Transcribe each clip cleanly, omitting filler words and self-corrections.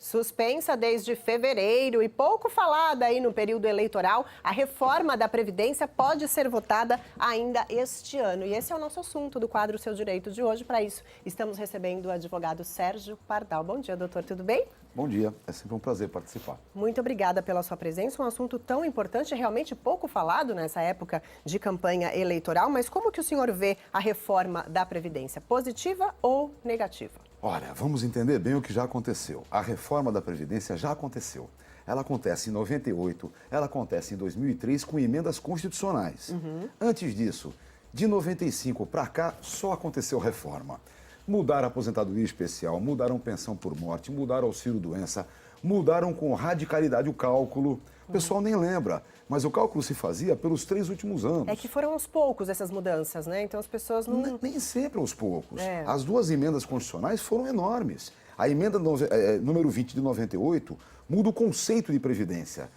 Suspensa desde fevereiro e pouco falada aí no período eleitoral, a reforma da Previdência pode ser votada ainda este ano. E esse é o nosso assunto do quadro Seu Direito de hoje. Para isso, estamos recebendo o advogado Sérgio Pardal. Bom dia, doutor, tudo bem? Bom dia, é sempre um prazer participar. Muito obrigada pela sua presença. Um assunto tão importante, realmente pouco falado nessa época de campanha eleitoral. Mas como que o senhor vê a reforma da Previdência? Positiva ou negativa? Olha, vamos entender bem o que já aconteceu. A reforma da Previdência já aconteceu. Ela acontece em 98, ela acontece em 2003 com emendas constitucionais. Antes disso, de 95 para cá, só aconteceu reforma. Mudaram a aposentadoria especial, mudaram pensão por morte, mudaram auxílio-doença, mudaram com radicalidade o cálculo. O pessoal nem lembra, mas o cálculo se fazia pelos 3 últimos anos. É que foram aos poucos essas mudanças, né? Então as pessoas não... Nem sempre aos poucos. É. As duas emendas constitucionais foram enormes. A emenda número 20 de 98 muda o conceito de previdência.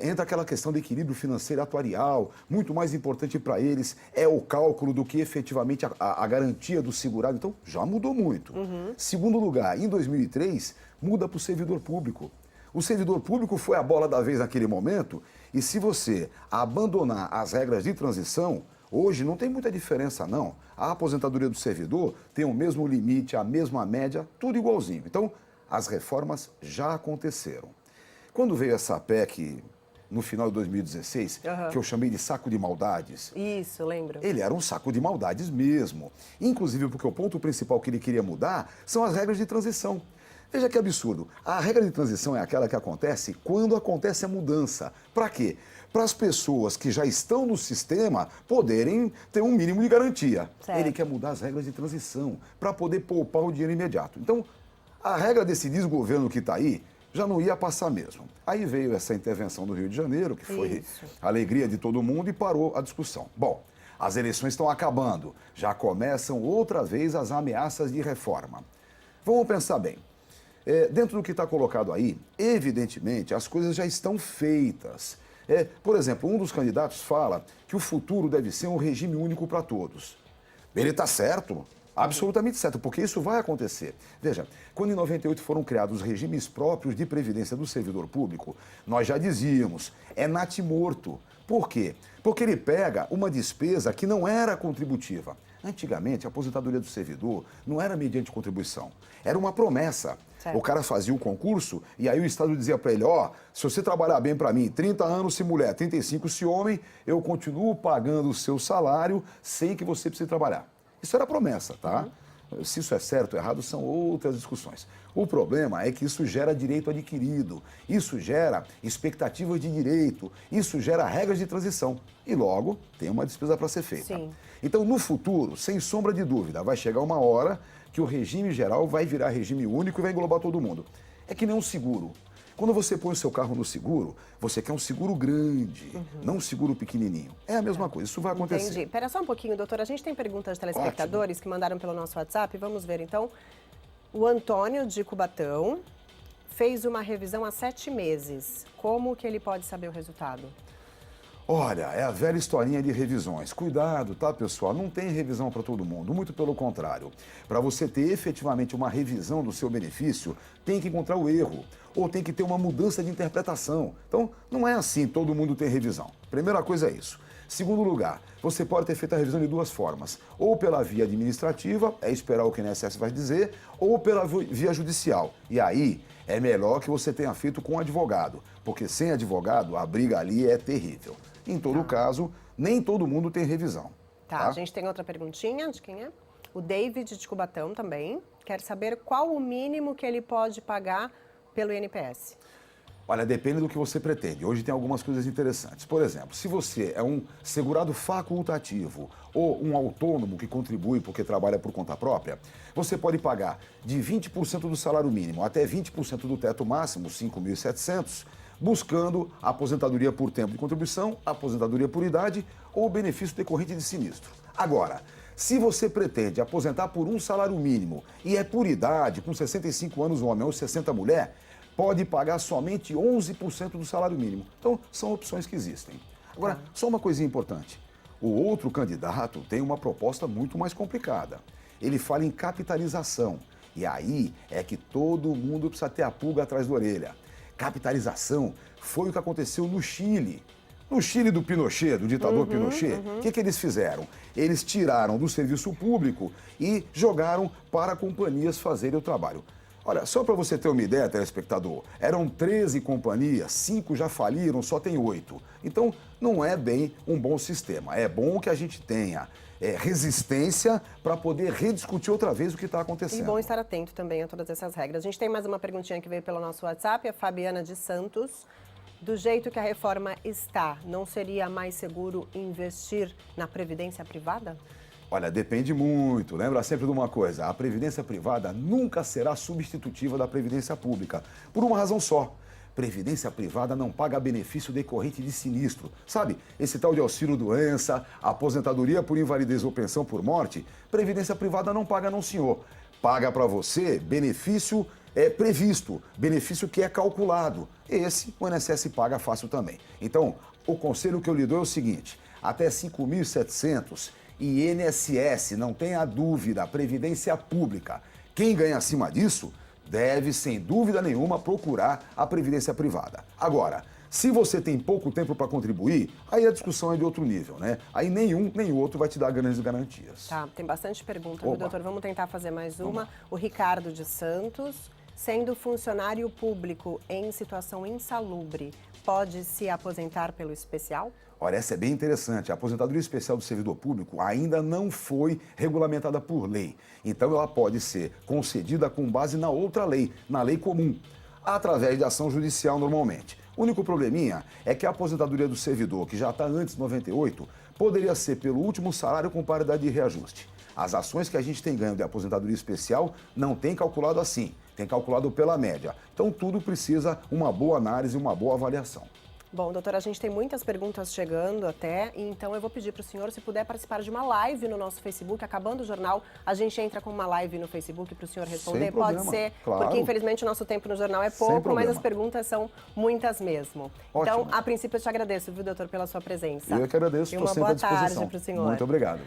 Entra aquela questão do equilíbrio financeiro atuarial, muito mais importante para eles é o cálculo do que efetivamente a garantia do segurado. Então, já mudou muito. Segundo lugar, em 2003, muda para o servidor público. O servidor público foi a bola da vez naquele momento e se você abandonar as regras de transição, hoje não tem muita diferença não. A aposentadoria do servidor tem o mesmo limite, a mesma média, tudo igualzinho. Então, as reformas já aconteceram. Quando veio essa PEC no final de 2016, que eu chamei de saco de maldades. Isso, lembro. Ele era um saco de maldades mesmo. Inclusive porque o ponto principal que ele queria mudar são as regras de transição. Veja que absurdo. A regra de transição é aquela que acontece quando acontece a mudança. Para quê? Para as pessoas que já estão no sistema poderem ter um mínimo de garantia. Certo. Ele quer mudar as regras de transição para poder poupar o dinheiro imediato. Então, a regra desse desgoverno que está aí já não ia passar mesmo. Aí veio essa intervenção do Rio de Janeiro, que foi a alegria de todo mundo e parou a discussão. Bom, as eleições estão acabando. Já começam outra vez as ameaças de reforma. Vamos pensar bem. Dentro do que está colocado aí, evidentemente, as coisas já estão feitas. Por exemplo, um dos candidatos fala que o futuro deve ser um regime único para todos. Ele está certo, absolutamente certo, porque isso vai acontecer. Veja, quando em 98 foram criados os regimes próprios de previdência do servidor público, nós já dizíamos, é natimorto. Por quê? Porque ele pega uma despesa que não era contributiva. Antigamente, a aposentadoria do servidor não era mediante contribuição, era uma promessa. Certo. O cara fazia o concurso e aí o Estado dizia para ele, se você trabalhar bem para mim, 30 anos se mulher, 35 se homem, eu continuo pagando o seu salário sem que você precise trabalhar. Isso era promessa, tá? Se isso é certo ou errado, são outras discussões. O problema é que isso gera direito adquirido, isso gera expectativas de direito, isso gera regras de transição e logo tem uma despesa para ser feita. Sim. Então, no futuro, sem sombra de dúvida, vai chegar uma hora que o regime geral vai virar regime único e vai englobar todo mundo. É que nem um seguro. Quando você põe o seu carro no seguro, você quer um seguro grande, não um seguro pequenininho. É a mesma coisa, isso vai acontecer. Entendi. Espera só um pouquinho, doutor. A gente tem perguntas de telespectadores que mandaram pelo nosso WhatsApp. Vamos ver, então. O Antônio, de Cubatão, fez uma revisão há 7 meses. Como que ele pode saber o resultado? Olha, é a velha historinha de revisões. Cuidado, tá, pessoal? Não tem revisão para todo mundo, muito pelo contrário. Para você ter efetivamente uma revisão do seu benefício, tem que encontrar o erro, ou tem que ter uma mudança de interpretação. Então, não é assim, todo mundo tem revisão. Primeira coisa é isso. Segundo lugar, você pode ter feito a revisão de 2 formas. Ou pela via administrativa, é esperar o que o INSS vai dizer, ou pela via judicial. E aí, é melhor que você tenha feito com um advogado, porque sem advogado, a briga ali é terrível. Em todo caso, nem todo mundo tem revisão. Tá, a gente tem outra perguntinha, de quem é? O David de Cubatão também quer saber qual o mínimo que ele pode pagar pelo INPS. Olha, depende do que você pretende. Hoje tem algumas coisas interessantes. Por exemplo, se você é um segurado facultativo ou um autônomo que contribui porque trabalha por conta própria, você pode pagar de 20% do salário mínimo até 20% do teto máximo, 5.700, buscando a aposentadoria por tempo de contribuição, aposentadoria por idade ou benefício decorrente de sinistro. Agora, se você pretende aposentar por um salário mínimo e é por idade, com 65 anos homem ou 60 mulher, pode pagar somente 11% do salário mínimo. Então, são opções que existem. Agora, só uma coisinha importante. O outro candidato tem uma proposta muito mais complicada. Ele fala em capitalização. E aí é que todo mundo precisa ter a pulga atrás da orelha. Capitalização foi o que aconteceu no Chile. No Chile do Pinochet, do ditador Pinochet, o que eles fizeram? Eles tiraram do serviço público e jogaram para companhias fazerem o trabalho. Olha, só para você ter uma ideia, telespectador, eram 13 companhias, 5 já faliram, só tem 8. Então, não é bem um bom sistema. É bom que a gente tenha resistência para poder rediscutir outra vez o que está acontecendo. E bom estar atento também a todas essas regras. A gente tem mais uma perguntinha que veio pelo nosso WhatsApp, a Fabiana de Santos. Do jeito que a reforma está, não seria mais seguro investir na previdência privada? Olha, depende muito. Lembra sempre de uma coisa, a previdência privada nunca será substitutiva da previdência pública, por uma razão só. Previdência privada não paga benefício decorrente de sinistro. Sabe, esse tal de auxílio-doença, aposentadoria por invalidez ou pensão por morte, previdência privada não paga não, senhor. Paga para você benefício previsto, benefício que é calculado. Esse o INSS paga fácil também. Então, o conselho que eu lhe dou é o seguinte, até 5.700 INSS, não tenha dúvida, previdência pública. Quem ganha acima disso deve, sem dúvida nenhuma, procurar a previdência privada. Agora, se você tem pouco tempo para contribuir, aí a discussão é de outro nível, né? Aí nenhum nem o outro vai te dar grandes garantias. Tá, tem bastante pergunta, viu, doutor? Vamos tentar fazer mais uma. O Ricardo de Santos, sendo funcionário público em situação insalubre, pode se aposentar pelo especial? Olha, essa é bem interessante. A aposentadoria especial do servidor público ainda não foi regulamentada por lei. Então, ela pode ser concedida com base na outra lei, na lei comum, através de ação judicial normalmente. O único probleminha é que a aposentadoria do servidor, que já está antes de 98, poderia ser pelo último salário com paridade de reajuste. As ações que a gente tem ganho de aposentadoria especial não tem calculado assim, tem calculado pela média. Então, tudo precisa uma boa análise e uma boa avaliação. Bom, doutora, a gente tem muitas perguntas chegando até, então eu vou pedir para o senhor, se puder participar de uma live no nosso Facebook, acabando o jornal, a gente entra com uma live no Facebook para o senhor responder. Sem problema, pode ser, claro. Porque infelizmente o nosso tempo no jornal é pouco, mas as perguntas são muitas mesmo. Ótimo. Então, a princípio, eu te agradeço, viu, doutor, pela sua presença. Eu que agradeço, estou sempre à disposição. Uma boa tarde para o senhor. Muito obrigado.